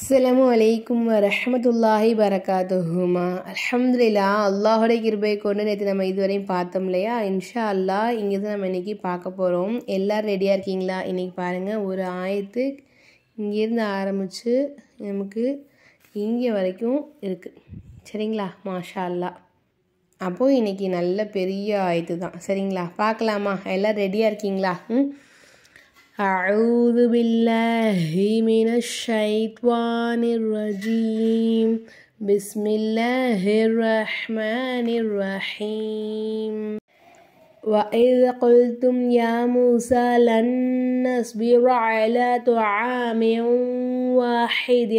அஸ்ஸலாமு அலைக்கும் வரஹ்மத்துல்லாஹி வரகாத்துஹுமா. அல்ஹம்துலில்லா, அல்லாஹோட கிருபை கொண்டு நேற்று நம்ம இதுவரையும் பார்த்தோம் இல்லையா? இன்ஷா அல்லாஹ் இங்கே தான் நம்ம இன்றைக்கி பார்க்க போகிறோம். எல்லோரும் ரெடியாக இருக்கீங்களா? இன்றைக்கி பாருங்கள், ஒரு ஆயத்து இங்கேருந்து ஆரம்பித்து நமக்கு இங்கே வரைக்கும் இருக்குது. சரிங்களா? மாஷா அல்லாஹ். அப்போது இன்றைக்கி நல்ல பெரிய ஆயத்து தான். சரிங்களா? பார்க்கலாமா? எல்லோரும் ரெடியாக இருக்கீங்களா? أعوذ بالله من الشيطان الرجيم. بسم الله الرحمن الرحيم. وإذ قلتم يا موسى لن نصبر على طعام واحد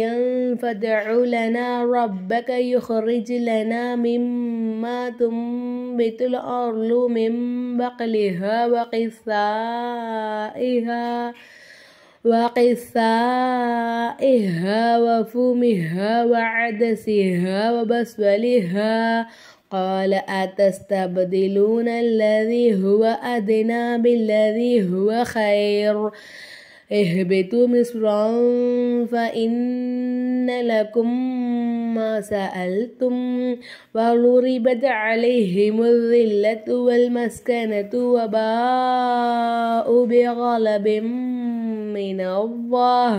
فادع لنا ربك يخرج لنا مما تنبت الأرض من بقلها وقثائها وفومها وعدسها وبصلها قال أتستبدلون الذي هو أدنى بالذي هو خير اهبطوا مصرا فإن لكم ما سألتم وضربت عليهم الذلة والمسكنة وباءوا بغضب من الله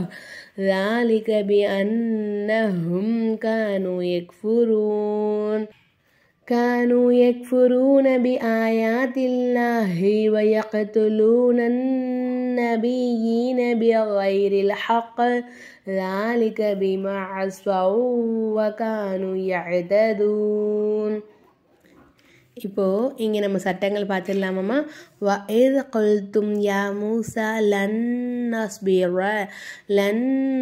ذلك بأنهم كانوا يكفرون بآيات الله ويقتلون النبيين بغير الحق ذلك بما عصوا وكانوا يعتدون. இப்போது இங்கே நம்ம சட்டங்கள் பார்த்துடலாமாம்மா. வஇத் குல்தும் யா மூசா லன்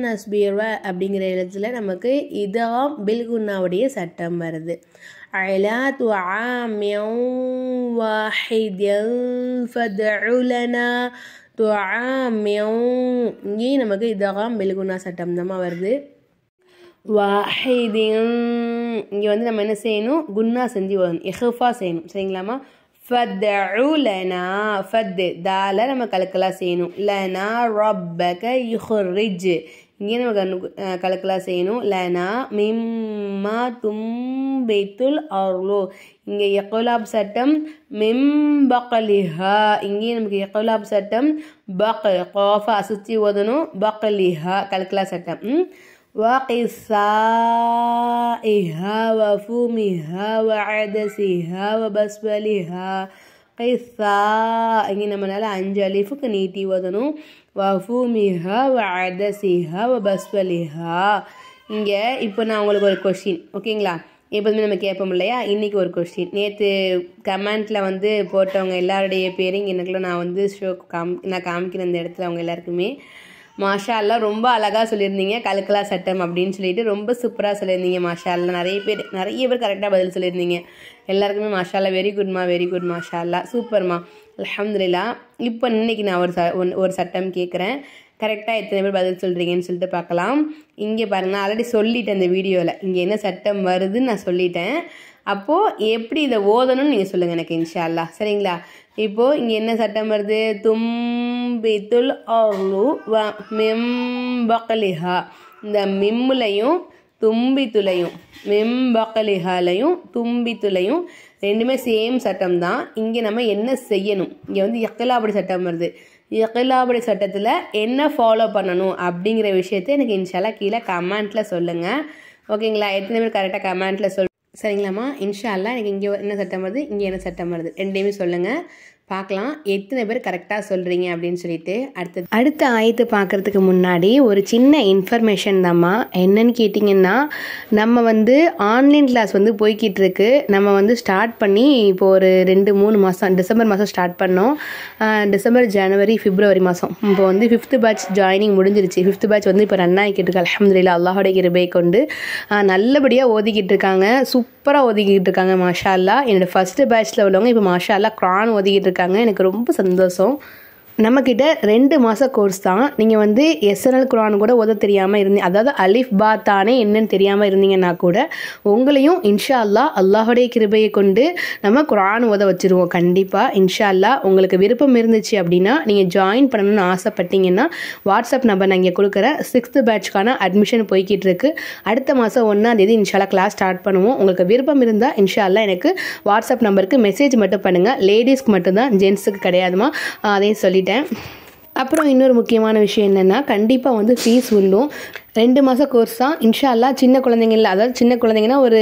நஸ்பிர அப்படிங்கிற இடத்துல நமக்கு இதாம் பில்குன்னாவுடைய சட்டம் வருது. அலா துஆமின் வாஹிதின் ஃபத்உ லனா துஆமின், இங்கேயும் நமக்கு இதாம் பில்குன்னா சட்டம் தான் வருது. வாஹிதின் இங்கே வந்து நம்ம என்ன செய்யணும்? குன்னா செஞ்சு வரணும், இஹ்ஃபா செய்யணும். சரிங்களாம்மா? ஃபத்உ லனா, ஃபத் தால நம்ம கலக்கலாக செய்யணும். லனா ரப்பக யுஹ்ரிஜ், இங்கே நம்ம கலக்கலாக செய்யணும். லனா மிம்மா தும்பித்துல் அர்லு, இங்கே இக்லாப் சட்டம். மிம்பக்லிஹா, இங்கே நமக்கு இக்லாப் சட்டம். பக் காஃபா சுற்றி ஓதணும். பக்லிஹா கலக்கலா சட்டம். وقثائها وفومها وعدسها وبصلها قثاء, இங்கே நம்மளால் 5 அலிஃபுக்கு நீட்டி ஓதணும். وفومها وعدسها وبصلها. இங்கே இப்போ நான் உங்களுக்கு ஒரு கொஸ்டின், ஓகேங்களா? எப்போதுமே நம்ம கேட்போம் இல்லையா? இன்றைக்கி ஒரு கொஸ்டின். நேற்று கமெண்ட்டில் வந்து போட்டவங்க எல்லாருடைய பேரையும் எனக்குள்ள நான் வந்து நான் காமிக்கிற இந்த இடத்துல அவங்க எல்லாருக்குமே மாஷா அல்லா ரொம்ப அழகாக சொல்லியிருந்தீங்க. கலக்கலா சட்டம் அப்படின்னு சொல்லிட்டு ரொம்ப சூப்பராக சொல்லியிருந்தீங்க. மாஷா அல்லா நிறைய பேர் கரெக்டாக பதில் சொல்லியிருந்தீங்க. எல்லாருக்குமே மாஷா அல்லா வெரி குட் மாஷா அல்லா, சூப்பர்மா, அல்ஹம்துலில்லா. இப்போ இன்னைக்கு நான் ஒரு சட்டம் கேட்குறேன். கரெக்டாக எத்தனை பேர் பதில் சொல்கிறீங்கன்னு சொல்லிட்டு பார்க்கலாம். இங்கே பாருங்கள், நான் ஆல்ரெடி சொல்லிட்டேன் இந்த வீடியோவில் இங்கே என்ன சட்டம் வருதுன்னு நான் சொல்லிட்டேன். அப்போது எப்படி இதை ஓதணும்னு நீங்கள் சொல்லுங்கள் எனக்கு, இன்ஷா அல்லாஹ். சரிங்களா? இப்போது இங்கே என்ன சட்டம் வருது? தும்பித்துல் அர்லு வ மிம்பக்லிஹா, இந்த மிம்முலையும் தும்பித்துலையும், மிம்பக்லிஹாலையும் தும்பித்துலையும் ரெண்டுமே சேம் சட்டம் தான். இங்கே நம்ம என்ன செய்யணும்? இங்கே வந்து இக்லாபுடைய சட்டம் வருது. இக்லாபுடைய சட்டத்தில் என்ன ஃபாலோ பண்ணணும் அப்படிங்கிற விஷயத்தை எனக்கு இன்ஷா அல்லாஹ் கீழே கமெண்ட்டில் சொல்லுங்கள். ஓகேங்களா? எத்தனை பேர் கரெக்டாக கமெண்ட்டில் சரிங்களாம்மா? இன்ஷா அல்லாஹ் எனக்கு இங்கே என்ன சட்டம் வருது, இங்கே என்ன சட்டம் வருது, ரெண்டையுமே சொல்லுங்கள். பார்க்கலாம் எத்தனை பேர் கரெக்டாக சொல்கிறீங்க அப்படின்னு சொல்லிட்டு. அடுத்த ஆயத்து பார்க்குறதுக்கு முன்னாடி ஒரு சின்ன இன்ஃபர்மேஷன் தாம்மா. என்னன்னு கேட்டிங்கன்னா, நம்ம வந்து ஆன்லைன் கிளாஸ் வந்து போய்கிட்டு இருக்கு. நம்ம வந்து ஸ்டார்ட் பண்ணி இப்போ ஒரு 2-3 மாதம், டிசம்பர் மாதம் ஸ்டார்ட் பண்ணோம். டிசம்பர், ஜனவரி, பிப்ரவரி மாதம் இப்போ வந்து 5th பேட்ச் ஜாயினிங் முடிஞ்சிருச்சு. 5th பேட்ச் வந்து இப்போ ரன் ஆகிக்கிட்டு இருக்கு. அல்ஹம்துலில்லாஹ், அல்லாஹோட கிருபை கொண்டு நல்லபடியாக ஓதிக்கிட்டு இருக்காங்க. சூப்பராக ஓதிக்கிட்டு இருக்காங்க மாஷா அல்லாஹ். என்னோடய ஃபஸ்ட்டு பேட்ச்சில் உள்ளவங்க இப்போ மாஷா அல்லாஹ் குர்ஆன் ஓதிக்கிட்டு இருக்காங்க. எனக்கு ரொம்ப சந்தோஷம். நம்மக்கிட்ட 2 மாத கோர்ஸ் தான். நீங்கள் வந்து எஸ்என்எல் குரான் கூட ஓத தெரியாமல் இருந்தீங்க, அதாவது அலிஃப் பா தானே என்னன்னு தெரியாமல் இருந்தீங்கன்னா கூட உங்களையும் இன்ஷா அல்லாஹ் அல்லாஹுடைய கிருபையை கொண்டு நம்ம குரான் ஓத வச்சுருவோம் கண்டிப்பாக இன்ஷா அல்லாஹ். உங்களுக்கு விருப்பம் இருந்துச்சு அப்படின்னா நீங்கள் ஜாயின் பண்ணணும்னு ஆசைப்பட்டீங்கன்னா வாட்ஸ்அப் நம்பர் நான் இங்கே கொடுக்குறேன். 6th பேட்ச்க்கான அட்மிஷன் போய்கிட்டு இருக்கு. அடுத்த மாதம் 1ஆம் தேதி இன்ஷா அல்லாஹ் கிளாஸ் ஸ்டார்ட் பண்ணுவோம். உங்களுக்கு விருப்பம் இருந்தால் இன்ஷா அல்லாஹ் எனக்கு வாட்ஸ்அப் நம்பருக்கு மெசேஜ் மட்டும் பண்ணுங்கள். லேடிஸ்க்கு மட்டும்தான், ஜென்ஸுக்கு கிடையாதுமா, அதையும் சொல்லிட்டேன். அப்புறம் இன்னொரு முக்கியமான விஷயம் என்னென்னா, கண்டிப்பாக வந்து ஃபீஸ் உண்டும். 2 மாத கோர்ஸ் தான் இன்ஷா அல்லாஹ். சின்ன குழந்தைங்கள, அதாவது சின்ன குழந்தைங்கன்னா ஒரு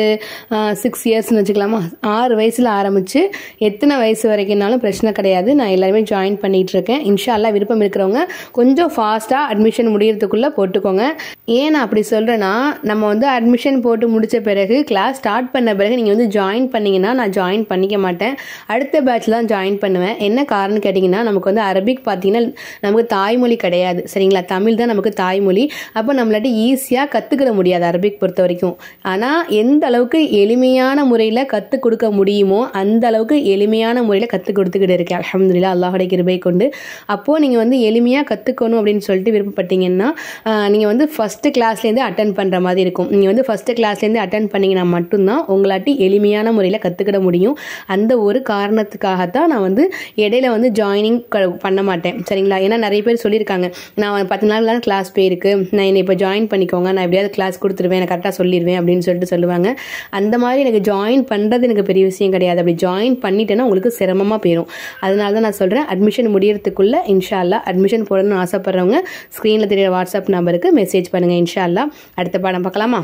6 இயர்ஸ்னு வச்சுக்கலாமா, 6 வயசில் ஆரம்பித்து எத்தனை வயசு வரைக்கும்னாலும் பிரச்சனை கிடையாது. நான் எல்லாருமே ஜாயின் பண்ணிகிட்டு இருக்கேன் இன்ஷா அல்லாஹ். விருப்பம் இருக்கிறவங்க கொஞ்சம் ஃபாஸ்ட்டாக அட்மிஷன் முடியறதுக்குள்ளே போட்டுக்கோங்க. ஏன் நான் அப்படி சொல்கிறேன்னா, நம்ம வந்து அட்மிஷன் போட்டு முடித்த பிறகு கிளாஸ் ஸ்டார்ட் பண்ண பிறகு நீங்கள் வந்து ஜாயின் பண்ணிங்கன்னா நான் ஜாயின் பண்ணிக்க மாட்டேன், அடுத்த பேட்ச் தான் ஜாயின் பண்ணுவேன். என்ன காரணம் கேட்டிங்கன்னா, நமக்கு வந்து அரபிக் பார்த்திங்கன்னா நமக்கு தாய்மொழி கிடையாது சரிங்களா, தமிழ் தான் நமக்கு தாய்மொழி. அப்போ நம்மளாட்டி ஈஸியாக கற்றுக்கிட முடியாது அரபிக் பொறுத்த வரைக்கும். ஆனால் எந்த அளவுக்கு எளிமையான முறையில் கற்றுக் கொடுக்க முடியுமோ அந்த அளவுக்கு எளிமையான முறையில் கற்றுக் கொடுத்துக்கிட்டு இருக்கேன் அல்ஹம்துலில்லாஹ் அல்லாஹுடைய கிருபை கொண்டு. அப்போது நீங்கள் வந்து எளிமையாக கற்றுக்கணும் அப்படின்னு சொல்லிட்டு விருப்பப்பட்டீங்கன்னா நீங்கள் வந்து ஃபஸ்ட்டு கிளாஸ்லேருந்து அட்டன் பண்ணுற மாதிரி இருக்கும். நீங்கள் வந்து ஃபஸ்ட்டு கிளாஸ்லேருந்து அட்டன் பண்ணிங்கன்னா மட்டும்தான் உங்களாட்டி எளிமையான முறையில் கற்றுக்கிட முடியும். அந்த ஒரு காரணத்துக்காகத்தான் நான் வந்து இடையில வந்து ஜாயினிங் பண்ண மாட்டேன் சரிங்களா. ஏன்னா நிறைய பேர் சொல்லியிருக்காங்க, நான் 10 நாள் தான் கிளாஸ் போயிருக்கு, நான் என்னை இப்போ ஜாயின் பண்ணிக்கோங்க, நான் எப்படியாவது கிளாஸ் கொடுத்துருவேன், நான் கரெக்டாக சொல்லிடுவேன் அப்படின்னு சொல்லிட்டு சொல்லுவாங்க. அந்த மாதிரி எனக்கு ஜாயின் பண்ணுறது எனக்கு பெரிய விஷயம் கிடையாது. அப்படி ஜாயின் பண்ணிட்டேன்னா உங்களுக்கு சிரமமாக போயிடும். அதனால தான் நான் சொல்கிறேன், அட்மிஷன் முடியறதுக்குள்ளே இன்ஷா அல்லாஹ் அட்மிஷன் போடணும்னு ஆசைப்படுறவங்க ஸ்க்ரீனில் தெரியுற வாட்ஸ்அப் நம்பருக்கு மெசேஜ் பண்ணுங்கள் இன்ஷா அல்லாஹ். அடுத்த பாடம் பார்க்கலாமா.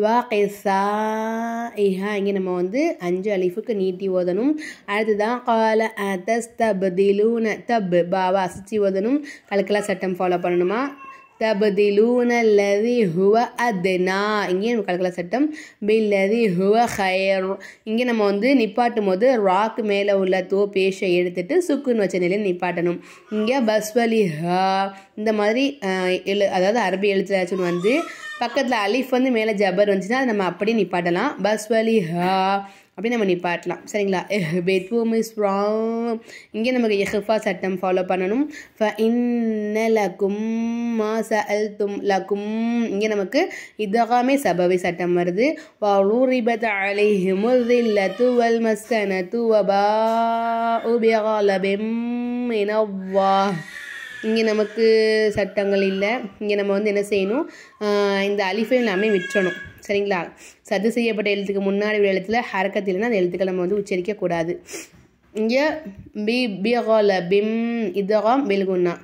வாகிஸாஇஹா இங்கே நம்ம வந்து 5 அலிஃபுக்கு நீட்டி ஓதணும். அடுத்துதான் கால தஸ்தப்திலூன தப் பாவா அசிச்சு ஓதணும். கலக்கலா சட்டம் ஃபாலோ பண்ணணுமா. தப்திலூன அல்லதி ஹுவ அத்னா, இங்கே நம்ம கலக்கலா சட்டம். பில்லதி ஹுவ ஹைர், இங்கே நம்ம வந்து நிப்பாட்டும் போது ராக்கு மேலே உள்ள தோ பேஷை எடுத்துட்டு சுக்குன்னு வச்ச நிலையில் நிப்பாட்டணும். இங்கே பஸ்வலிஹா இந்த மாதிரி அதாவது அரபி எழுத்துலாச்சுன்னு வந்து பக்கத்தில் அலிஃப் வந்து மேலே ஜபர் வந்துச்சுன்னா அது நம்ம அப்படியே நிப்பாட்டலாம். பஸ்வலிஹா அப்படி நம்ம நிப்பாட்டலாம் சரிங்களா. இங்கே நமக்கு இஹ்ஃபா சட்டம் ஃபாலோ பண்ணணும். ஃபஇன்னலக்கும் மா சஅல்தும் லக்கும், இங்கே நமக்கு இதகாமே சபவி சட்டம் வருது. வஉரிபத் அலைஹிமுல் ஸில்லத்து வல் மஸ்கனத்து வபாஉ பிகலபிம் மினல்லாஹ், இங்கே நமக்கு சட்டங்கள் இல்லை. இங்கே நம்ம வந்து என்ன செய்யணும், இந்த அலிஃபை எல்லாமே விட்டுறணும் சரிங்களா. சது செய்யப்பட்ட எழுத்துக்கு முன்னாடி உள்ள எழுத்துல ஹரக்கத் இல்லைன்னா அந்த எழுத்துக்கள் நம்ம வந்து உச்சரிக்கக்கூடாது. இங்கே பிகலபிம் இதகாம் பில்குன்னா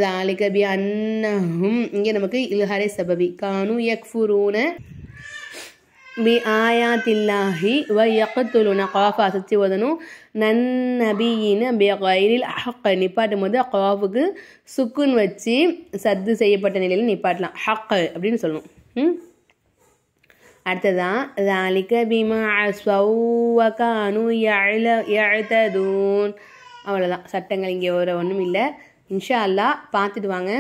ذلك بأنهم, இங்கே நமக்கு இல்ஹாரே சபபி. கானு யக்ஃபுரூன பி ஆயாத்தில்லாஹி வ யக்துலுன காஃபா அசச்சி ஓதணும். நன்னபியின பிகைரில் ஹக், நிப்பாட்டும் போது காஃபுக்கு சுக்குன் வச்சு சத்து செய்யப்பட்ட நிலையில் நிப்பாட்டலாம். ஹக் அப்படின்னு சொல்லணும். அடுத்ததான் ذلك بما عصوا وكانوا يعتدون, அவ்வளோதான் சட்டங்கள். இங்கே ஒரு ஒன்றும் இல்லை. இன்ஷா அல்லாஹ் பார்த்துட்டு வாங்க.